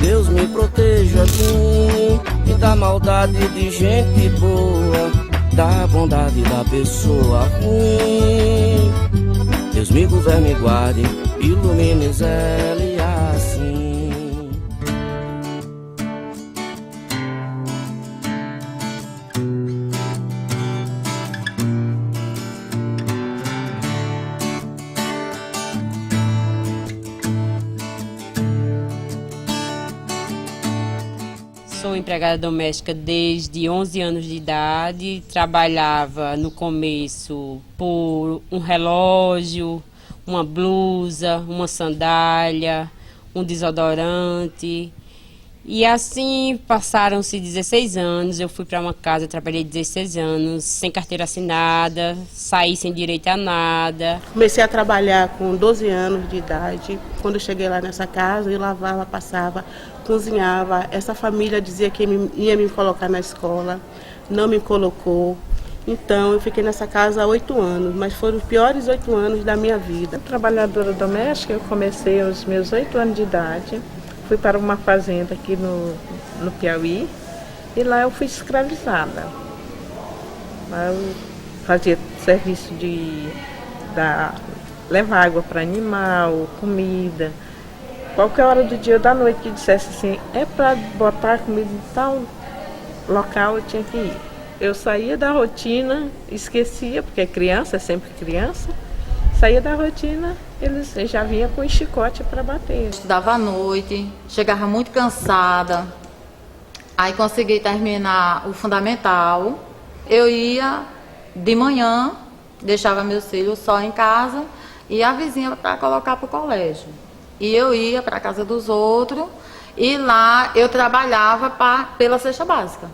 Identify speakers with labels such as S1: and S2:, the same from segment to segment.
S1: Deus me proteja de mim e da maldade de gente boa, da bondade da pessoa ruim. Deus me governe e guarde, ilumine zele assim.
S2: Sou empregada doméstica desde 11 anos de idade. Trabalhava no começo por um relógio, uma blusa, uma sandália, um desodorante. E assim passaram-se 16 anos. Eu fui para uma casa, trabalhei 16 anos, sem carteira assinada, saí sem direito a nada.
S3: Comecei a trabalhar com 12 anos de idade. Quando eu cheguei lá nessa casa, eu lavava, passava, cozinhava. Essa família dizia que ia me colocar na escola, não me colocou. Então eu fiquei nessa casa há 8 anos, mas foram os piores 8 anos da minha vida.
S4: Trabalhadora doméstica, eu comecei aos meus 8 anos de idade. Fui para uma fazenda aqui no Piauí e lá eu fui escravizada. Lá eu fazia serviço de levar água para animal, comida. Qualquer hora do dia ou da noite que dissesse assim, é para botar comida em tal local, eu tinha que ir. Eu saía da rotina, esquecia, porque criança é sempre criança, saía da rotina, eles já vinham com chicote para bater.
S5: Estudava à noite, chegava muito cansada, aí consegui terminar o fundamental. Eu ia de manhã, deixava meus filhos só em casa e a vizinha para colocar para o colégio. E eu ia para a casa dos outros e lá eu trabalhava pela cesta básica.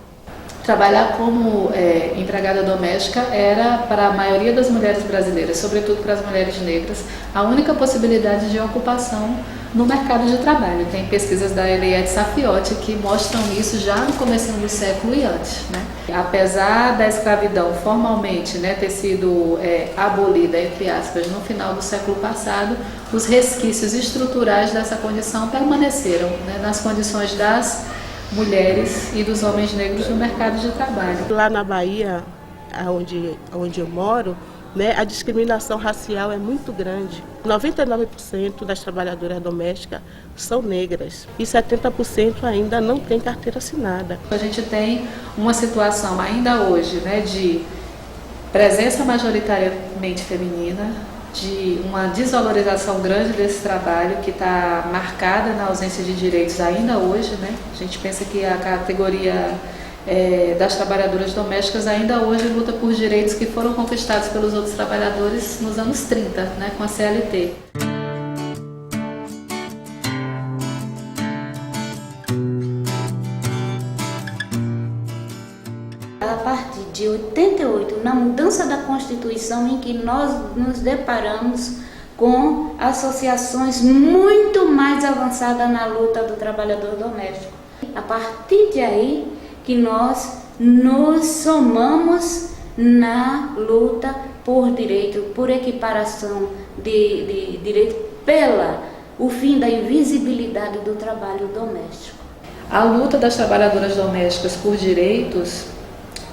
S6: Trabalhar como empregada doméstica era, para a maioria das mulheres brasileiras, sobretudo para as mulheres negras, a única possibilidade de ocupação no mercado de trabalho. Tem pesquisas da Eliette Safiotti que mostram isso já no começo do século e antes, né? Apesar da escravidão formalmente, né, ter sido abolida, entre aspas, no final do século passado, os resquícios estruturais dessa condição permaneceram, né, nas condições das mulheres e dos homens negros no mercado de trabalho.
S3: Lá na Bahia, onde eu moro, né, a discriminação racial é muito grande. 99% das trabalhadoras domésticas são negras e 70% ainda não tem carteira assinada.
S6: A gente tem uma situação ainda hoje, né, de presença majoritariamente feminina, de uma desvalorização grande desse trabalho que está marcada na ausência de direitos ainda hoje, né? A gente pensa que a categoria das trabalhadoras domésticas ainda hoje luta por direitos que foram conquistados pelos outros trabalhadores nos anos 30, né, com a CLT.
S7: A partir de 88, na mudança da Constituição, em que nós nos deparamos com associações muito mais avançadas na luta do trabalhador doméstico. A partir de aí que nós nos somamos na luta por direito, por equiparação de direito, o fim da invisibilidade do trabalho doméstico.
S6: A luta das trabalhadoras domésticas por direitos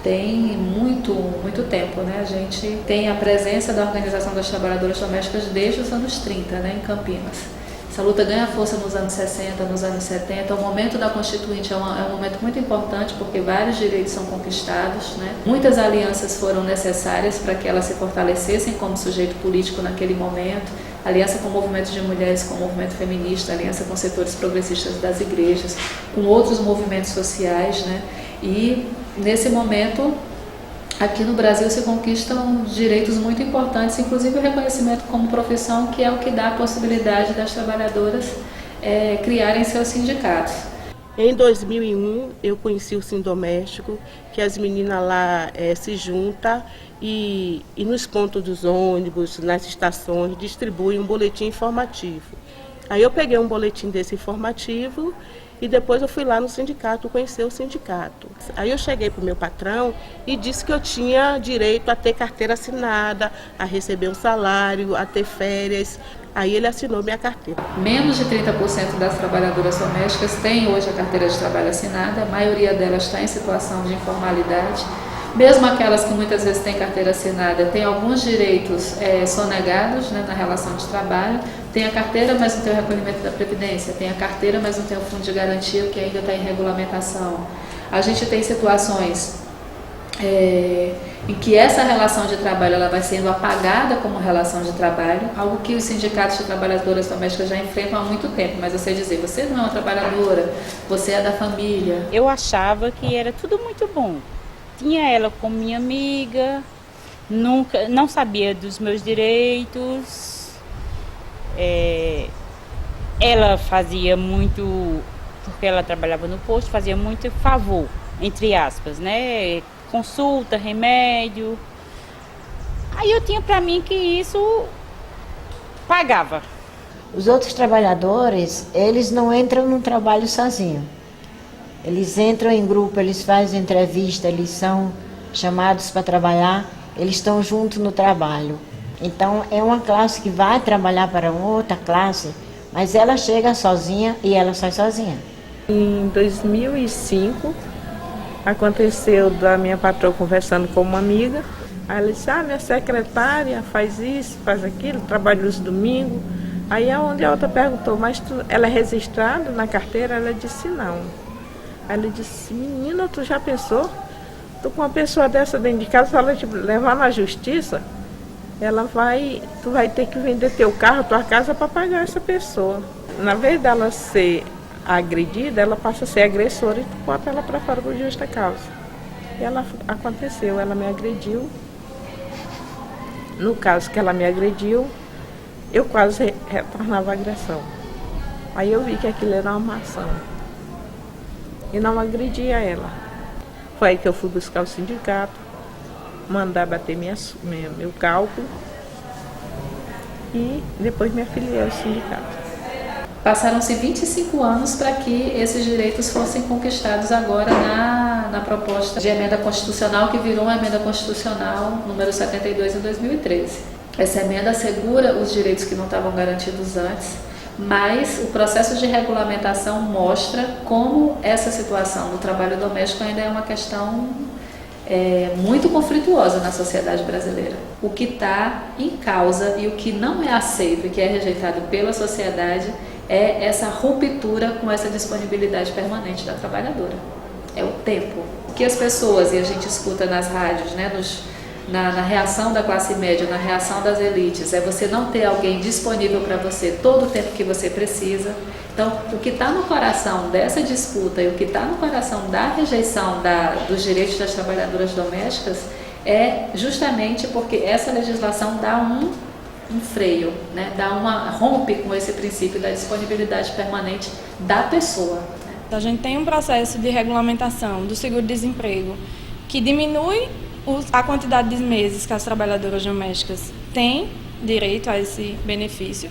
S6: tem muito tempo, né? A gente tem a presença da Organização das Trabalhadoras Domésticas desde os anos 30, né, em Campinas. Essa luta ganha força nos anos 60, nos anos 70. O momento da Constituinte é um momento muito importante porque vários direitos são conquistados, né? Muitas alianças foram necessárias para que elas se fortalecessem como sujeito político naquele momento. Aliança com movimentos de mulheres, com o movimento feminista, aliança com setores progressistas das igrejas, com outros movimentos sociais, né? E nesse momento, aqui no Brasil se conquistam direitos muito importantes, inclusive o reconhecimento como profissão, que é o que dá a possibilidade das trabalhadoras criarem seus sindicatos.
S3: Em 2001, eu conheci o Sindoméstico, que as meninas lá se juntam e nos pontos dos ônibus, nas estações, distribuem um boletim informativo. Aí eu peguei um boletim desse informativo e depois eu fui lá no sindicato, conhecer o sindicato. Aí eu cheguei para o meu patrão e disse que eu tinha direito a ter carteira assinada, a receber um salário, a ter férias. Aí ele assinou minha carteira.
S6: Menos de 30% das trabalhadoras domésticas têm hoje a carteira de trabalho assinada, a maioria delas está em situação de informalidade. Mesmo aquelas que muitas vezes têm carteira assinada, têm alguns direitos sonegados, né, na relação de trabalho. Tem a carteira, mas não tem o recolhimento da Previdência. Tem a carteira, mas não tem o fundo de garantia, que ainda está em regulamentação. A gente tem situações em que essa relação de trabalho ela vai sendo apagada como relação de trabalho, algo que os sindicatos de trabalhadoras domésticas já enfrentam há muito tempo. Mas você dizer, você não é uma trabalhadora, você é da família.
S2: Eu achava que era tudo muito bom. Tinha ela como minha amiga, não sabia dos meus direitos. Ela fazia muito, porque ela trabalhava no posto, fazia muito favor, entre aspas, né? Consulta, remédio. Aí eu tinha para mim que isso pagava.
S8: Os outros trabalhadores, eles não entram no trabalho sozinhos. Eles entram em grupo, eles fazem entrevista, eles são chamados para trabalhar, eles estão juntos no trabalho. Então, é uma classe que vai trabalhar para outra classe, mas ela chega sozinha e ela sai sozinha.
S4: Em 2005, aconteceu da minha patroa conversando com uma amiga. Aí ela disse, minha secretária faz isso, faz aquilo, trabalha os domingos. Aí onde a outra perguntou, mas ela é registrada na carteira? Ela disse, não. Aí ela disse, menina, tu já pensou? Tu com uma pessoa dessa dentro de casa, se ela te levar na justiça, tu vai ter que vender teu carro, tua casa para pagar essa pessoa. Na vez dela ser agredida, ela passa a ser agressora e tu bota ela para fora por justa causa. E aconteceu, ela me agrediu. No caso que ela me agrediu, eu quase retornava a agressão. Aí eu vi que aquilo era uma ação. E não agredia ela. Foi aí que eu fui buscar o sindicato, mandar bater meu cálculo e depois me afiliei ao sindicato.
S6: Passaram-se 25 anos para que esses direitos fossem conquistados agora na proposta de emenda constitucional, que virou uma emenda constitucional número 72 em 2013. Essa emenda assegura os direitos que não estavam garantidos antes, mas o processo de regulamentação mostra como essa situação do trabalho doméstico ainda é uma questão muito conflituosa na sociedade brasileira. O que está em causa e o que não é aceito e que é rejeitado pela sociedade é essa ruptura com essa disponibilidade permanente da trabalhadora. É o tempo. O que as pessoas, e a gente escuta nas rádios, né, na reação da classe média, na reação das elites, é você não ter alguém disponível para você todo o tempo que você precisa. Então, o que está no coração dessa disputa e o que está no coração da rejeição dos direitos das trabalhadoras domésticas é justamente porque essa legislação dá um freio, né? Rompe com esse princípio da disponibilidade permanente da pessoa.
S9: A gente tem um processo de regulamentação do seguro-desemprego que diminui a quantidade de meses que as trabalhadoras domésticas têm direito a esse benefício.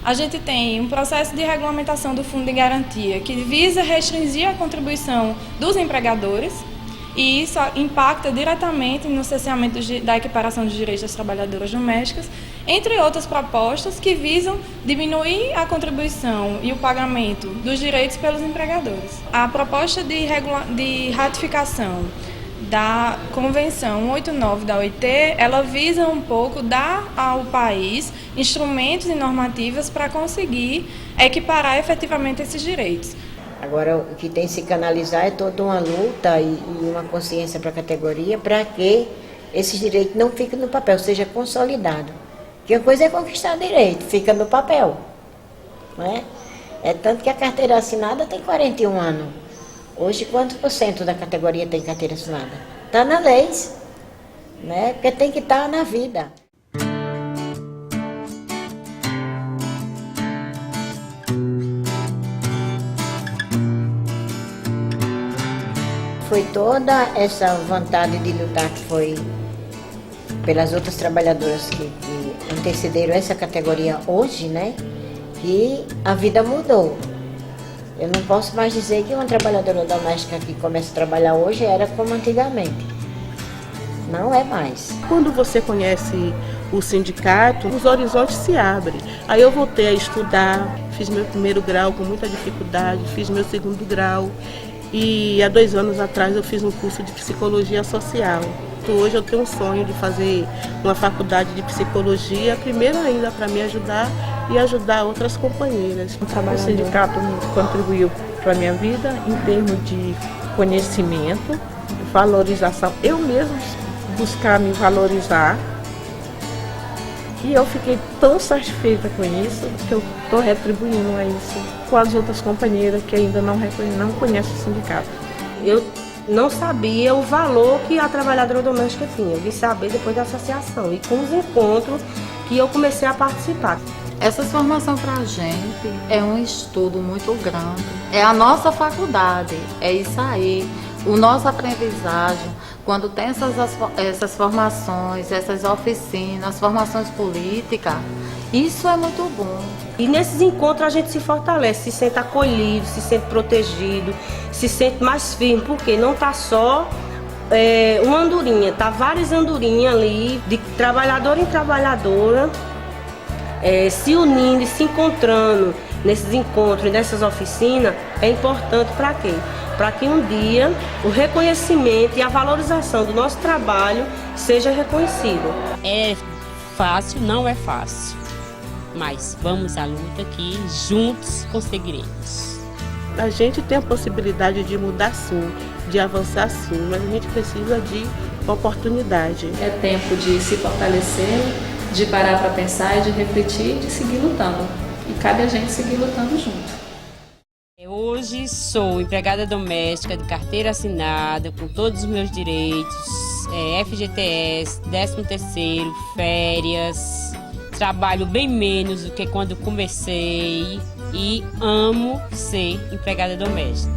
S9: A gente tem um processo de regulamentação do Fundo de Garantia que visa restringir a contribuição dos empregadores e isso impacta diretamente no cerceamento da equiparação dos direitos das trabalhadoras domésticas, entre outras propostas que visam diminuir a contribuição e o pagamento dos direitos pelos empregadores. A proposta de ratificação da Convenção 189 da OIT, ela visa um pouco dar ao país instrumentos e normativas para conseguir equiparar efetivamente esses direitos.
S8: Agora, o que tem que se canalizar é toda uma luta e uma consciência para a categoria para que esses direitos não fiquem no papel, seja consolidado. Porque uma coisa é conquistar direito, fica no papel. Não é? É tanto que a carteira assinada tem 41 anos. Hoje, quantos % da categoria tem carteira assinada? Está na lei, né? Porque tem que estar na vida. Foi toda essa vontade de lutar que foi pelas outras trabalhadoras que antecederam essa categoria hoje, né? Que a vida mudou. Eu não posso mais dizer que uma trabalhadora doméstica que começa a trabalhar hoje era como antigamente. Não é mais.
S3: Quando você conhece o sindicato, os horizontes se abrem. Aí eu voltei a estudar, fiz meu primeiro grau com muita dificuldade, fiz meu segundo grau e há 2 anos atrás eu fiz um curso de psicologia social. Então, hoje eu tenho um sonho de fazer uma faculdade de psicologia, primeiro ainda para me ajudar e ajudar outras companheiras.
S4: O sindicato contribuiu para a minha vida em termos de conhecimento, de valorização. Eu mesmo buscar me valorizar. E eu fiquei tão satisfeita com isso que eu estou retribuindo a isso com as outras companheiras que ainda não conhecem o sindicato.
S10: Eu não sabia o valor que a trabalhadora doméstica tinha. Eu vim saber depois da associação e com os encontros que eu comecei a participar.
S5: Essa formação para a gente é um estudo muito grande. É a nossa faculdade, é isso aí. O nosso aprendizagem, quando tem essas formações, essas oficinas, formações políticas, isso é muito bom.
S10: E nesses encontros a gente se fortalece, se sente acolhido, se sente protegido, se sente mais firme, porque não está só uma andorinha, está várias andorinhas ali, de trabalhadora em trabalhadora, se unindo e se encontrando nesses encontros, nessas oficinas. É importante para quê? Para que um dia o reconhecimento e a valorização do nosso trabalho seja reconhecido.
S2: É fácil, não é fácil, mas vamos à luta que juntos conseguiremos.
S3: A gente tem a possibilidade de mudar sim, de avançar sim, mas a gente precisa de oportunidade.
S6: É tempo de se fortalecer, de parar para pensar e de refletir, de seguir lutando. E cabe a gente seguir lutando junto.
S2: Hoje sou empregada doméstica de carteira assinada, com todos os meus direitos, FGTS, 13º, férias, trabalho bem menos do que quando comecei e amo ser empregada doméstica.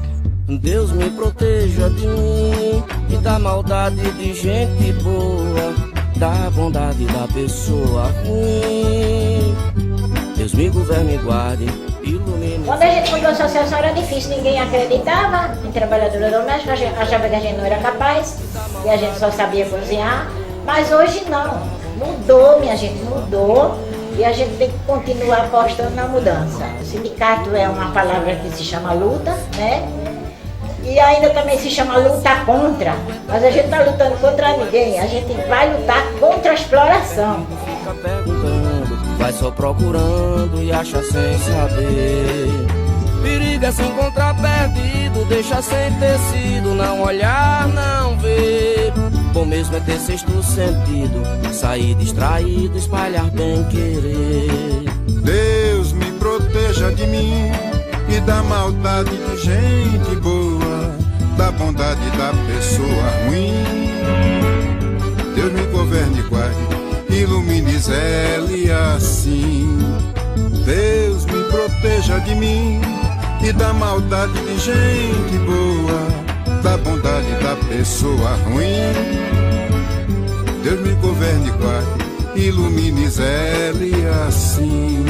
S1: Deus me proteja de mim e da maldade de gente boa, da bondade da pessoa ruim. Deus me governe e guarde, ilumine.
S8: Quando a gente fundou a associação era difícil, ninguém acreditava em trabalhadora doméstica, achava que a gente não era capaz, e a gente só sabia cozinhar. Mas hoje não, mudou, minha gente, mudou, e a gente tem que continuar apostando na mudança. O sindicato é uma palavra que se chama luta, né? E ainda também se chama luta contra, mas a gente não está lutando contra ninguém, a gente vai lutar contra a exploração.
S1: Fica perguntando, vai só procurando e acha sem saber. Perigo é se encontrar perdido, deixa sem tecido, não olhar, não ver. Bom mesmo é ter sexto sentido, sair distraído, espalhar bem querer.
S11: Deus me proteja de mim e da maldade de gente boa, da bondade da pessoa ruim. Deus me governe e guarde, ilumine zele assim. Deus me proteja de mim e da maldade de gente boa, da bondade da pessoa ruim. Deus me governe e guarde, ilumine zele assim.